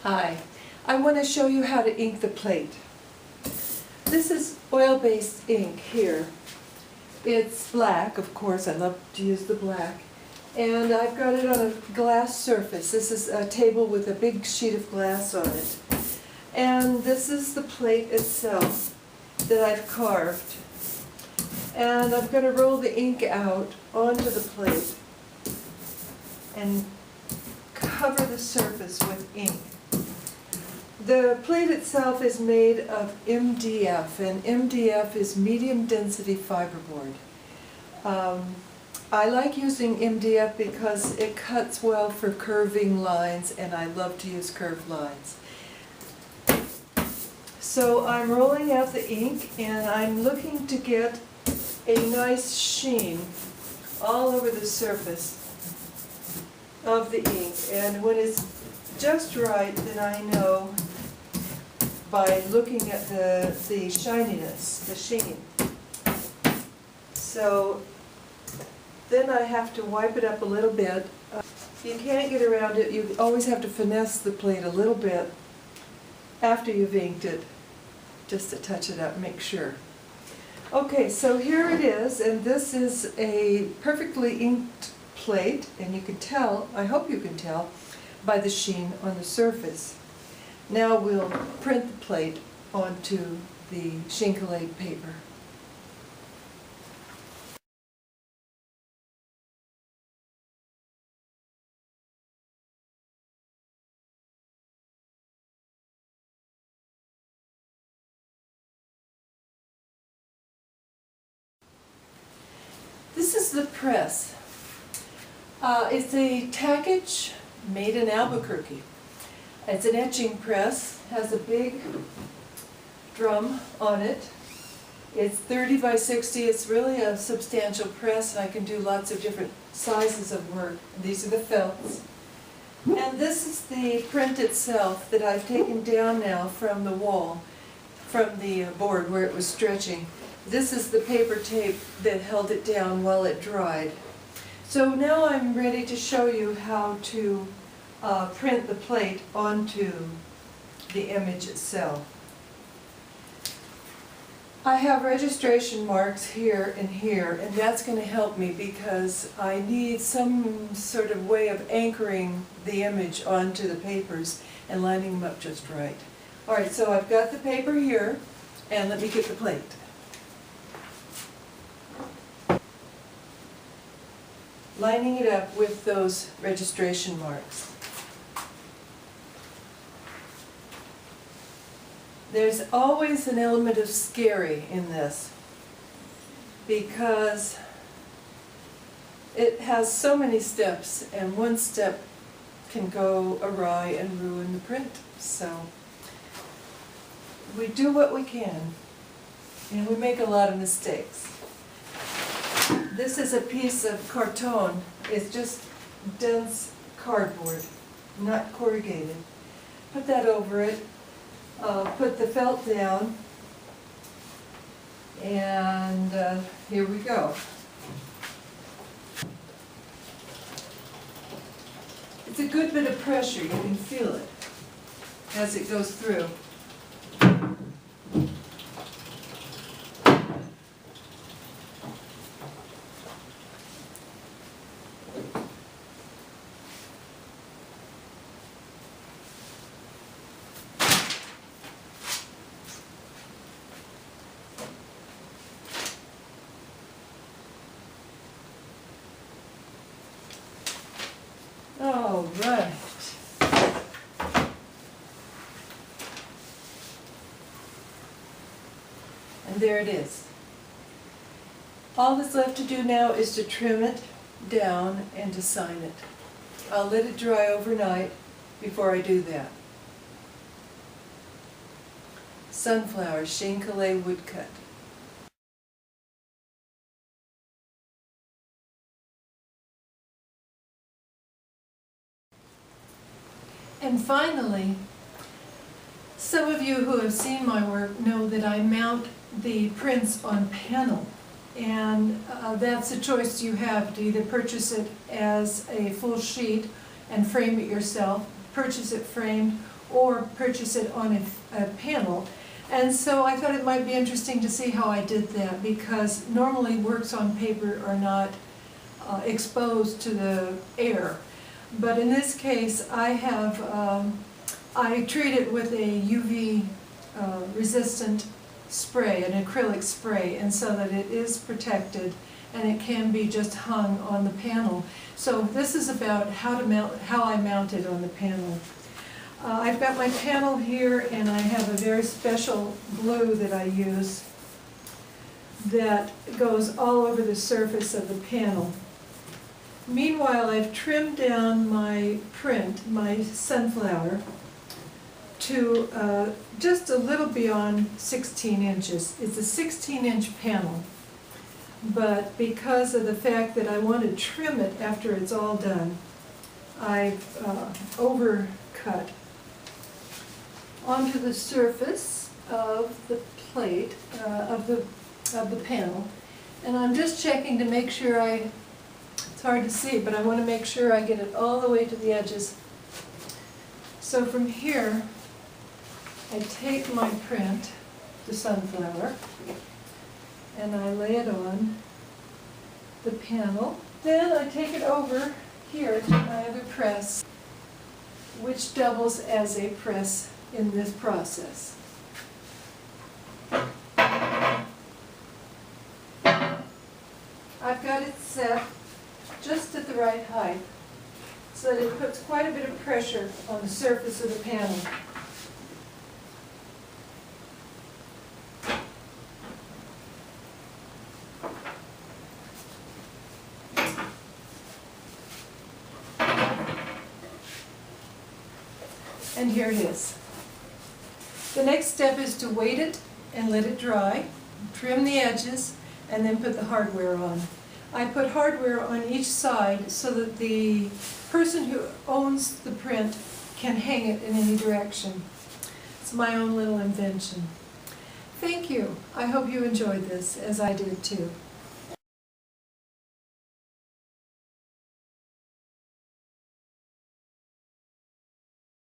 Hi, I want to show you how to ink the plate. This is oil-based ink here. It's black, of course, I love to use the black. And I've got it on a glass surface. This is a table with a big sheet of glass on it. And this is the plate itself that I've carved. And I'm going to roll the ink out onto the plate and cover the surface with ink. The plate itself is made of MDF, and MDF is medium density fiberboard. I like using MDF because it cuts well for curving lines, and I love to use curved lines. So I'm rolling out the ink, and I'm looking to get a nice sheen all over the surface of the ink. And when it's just right, then I know by looking at the shininess, the sheen. So then I have to wipe it up a little bit. You can't get around it. You always have to finesse the plate a little bit after you've inked it, just to touch it up, make sure. Okay, so here it is, and this is a perfectly inked plate, and you can tell, I hope you can tell, by the sheen on the surface. Now we'll print the plate onto the chancre paper. This is the press. It's a tackage made in Albuquerque. It's an etching press, has a big drum on it. It's 30 by 60, it's really a substantial press, and I can do lots of different sizes of work. These are the felts. And this is the print itself that I've taken down now from the wall, from the board where it was stretching. This is the paper tape that held it down while it dried. So now I'm ready to show you how to print the plate onto the image itself. I have registration marks here, and that's going to help me because I need some sort of way of anchoring the image onto the papers and lining them up just right. Alright, so I've got the paper here, and let me get the plate. Lining it up with those registration marks. There's always an element of scary in this because it has so many steps, and one step can go awry and ruin the print. So we do what we can, and we make a lot of mistakes. This is a piece of carton. It's just dense cardboard, not corrugated. Put that over it. Put the felt down, and here we go. It's a good bit of pressure. You can feel it as it goes through. All right. And there it is. All that's left to do now is to trim it down and to sign it. I'll let it dry overnight before I do that. Sunflower, chancre woodcut. And finally, some of you who have seen my work know that I mount the prints on panel. And that's a choice you have, to either purchase it as a full sheet and frame it yourself, purchase it framed, or purchase it on a panel. And so I thought it might be interesting to see how I did that, because normally works on paper are not exposed to the air. But in this case, I treat it with a UV resistant spray, an acrylic spray, and so that it is protected and it can be just hung on the panel. So this is about how I mount it on the panel. I've got my panel here, and I have a very special glue that I use that goes all over the surface of the panel. Meanwhile, I've trimmed down my print, my sunflower, to just a little beyond 16 inches. It's a 16-inch panel, but because of the fact that I want to trim it after it's all done, I've overcut onto the surface of the plate, of the panel, and I'm just checking to make sure it's hard to see, but I want to make sure I get it all the way to the edges. So from here, I take my print, the sunflower, and I lay it on the panel. Then I take it over here to my other press, which doubles as a press in this process. I've got it set just at the right height so that it puts quite a bit of pressure on the surface of the panel. And here it is. The next step is to weight it and let it dry, trim the edges, and then put the hardware on. I put hardware on each side so that the person who owns the print can hang it in any direction. It's my own little invention. Thank you. I hope you enjoyed this, as I did too.